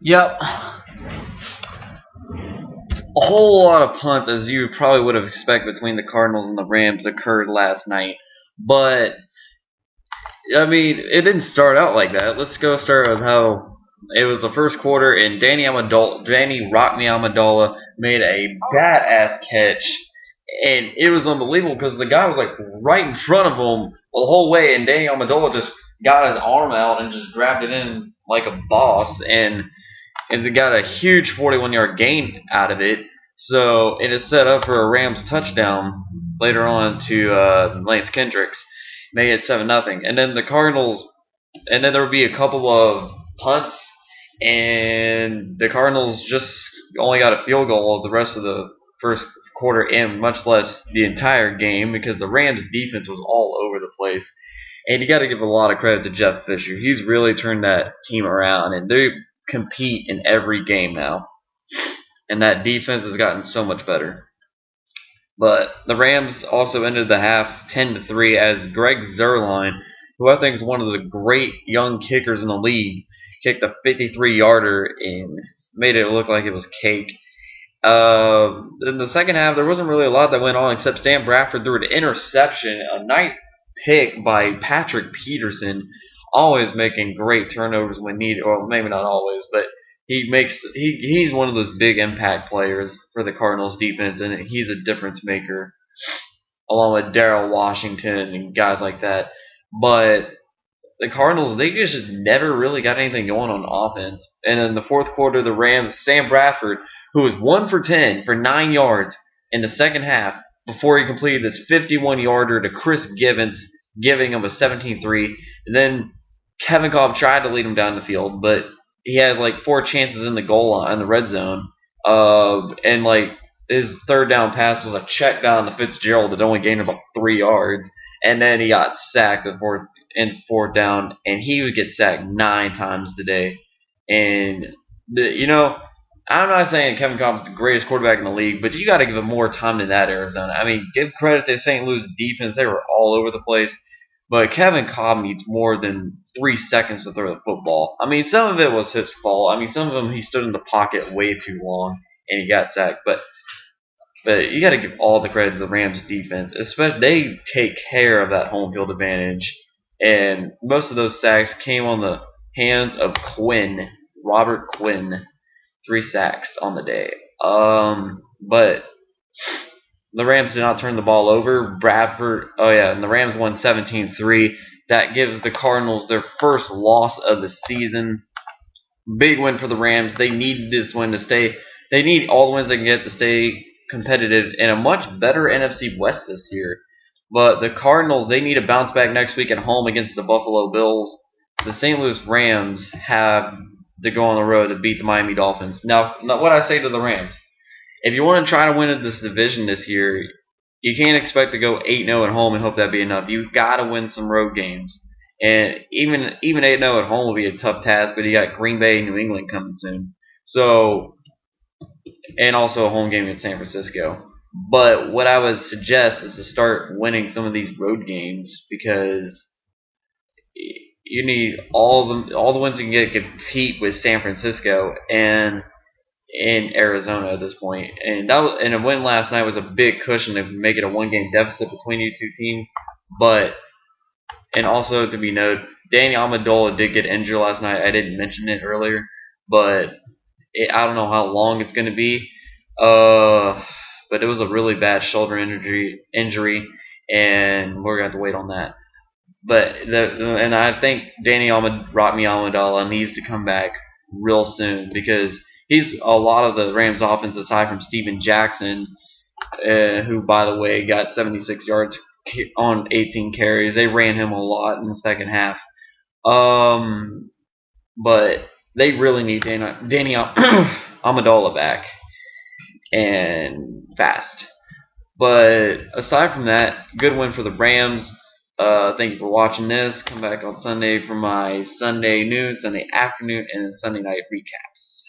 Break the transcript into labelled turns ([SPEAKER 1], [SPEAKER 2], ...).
[SPEAKER 1] Yep. A whole lot of punts, as you probably would have expected, between the Cardinals and the Rams occurred last night. But I mean, it didn't start out like that. Let's go start with how it was the first quarter, and Danny Rock Me Amendola made a badass catch, and it was unbelievable because the guy was like right in front of him the whole way, and Danny Amendola just got his arm out and just grabbed it in like a boss, and it got a huge 41-yard gain out of it. So it is set up for a Rams touchdown later on to Lance Kendricks, made it 7-0. And then the Cardinals, and then there would be a couple of punts, and the Cardinals just only got a field goal the rest of the first quarter in, much less the entire game, because the Rams defense was all over the place. And you got to give a lot of credit to Jeff Fisher. He's really turned that team around, and they compete in every game now. And that defense has gotten so much better. But the Rams also ended the half 10-3 as Greg Zuerlein, who I think is one of the great young kickers in the league, kicked a 53-yarder and made it look like it was cake. In the second half, there wasn't really a lot that went on except Sam Bradford threw an interception, a nice pick by Patrick Peterson, always making great turnovers when needed, or maybe not always, but he's one of those big impact players for the Cardinals defense, and he's a difference maker along with Darrell Washington and guys like that. But the Cardinals, they just never really got anything going on offense. And in the fourth quarter, the Rams, Sam Bradford, who was 1 for 10 for 9 yards in the second half before he completed this 51-yarder to Chris Givens, giving him a 17-3. And then Kevin Kolb tried to lead him down the field, but he had like 4 chances in the goal line, in the red zone. And like his third down pass was a check down to Fitzgerald that only gained about 3 yards. And then he got sacked in fourth down, and he would get sacked 9 times today. And I'm not saying Kevin Kolb's the greatest quarterback in the league, but you got to give him more time than that, Arizona. I mean, give credit to St. Louis defense; they were all over the place. But Kevin Kolb needs more than 3 seconds to throw the football. I mean, some of it was his fault. I mean, some of them he stood in the pocket way too long and he got sacked. But you got to give all the credit to the Rams defense. Especially they take care of that home field advantage, and most of those sacks came on the hands of Robert Quinn. 3 sacks on the day. But the Rams did not turn the ball over. And the Rams won 17-3. That gives the Cardinals their first loss of the season. Big win for the Rams. They need this win to stay. They need all the wins they can get to stay competitive in a much better NFC West this year. But the Cardinals, they need to bounce back next week at home against the Buffalo Bills. The St. Louis Rams have to go on the road to beat the Miami Dolphins. Now, what I say to the Rams, if you want to try to win this division this year, you can't expect to go 8-0 at home and hope that be enough. You've got to win some road games. And even 8-0 at home will be a tough task, but you got Green Bay and New England coming soon. So, and also a home game against San Francisco. But what I would suggest is to start winning some of these road games, because you need all the wins you can get to compete with San Francisco and in Arizona at this point. And a win last night was a big cushion to make it a 1-game deficit between you two teams. And also to be noted, Danny Amendola did get injured last night. I didn't mention it earlier, but I don't know how long it's going to be. But it was a really bad shoulder injury, and we're going to have to wait on that. But and I think Danny Amendola needs to come back real soon, because he's a lot of the Rams' offense aside from Steven Jackson, who, by the way, got 76 yards on 18 carries. They ran him a lot in the second half. But they really need Danny Amendola back, and fast. But aside from that, good win for the Rams. Thank you for watching this. Come back on Sunday for my Sunday noon, Sunday afternoon, and Sunday night recaps.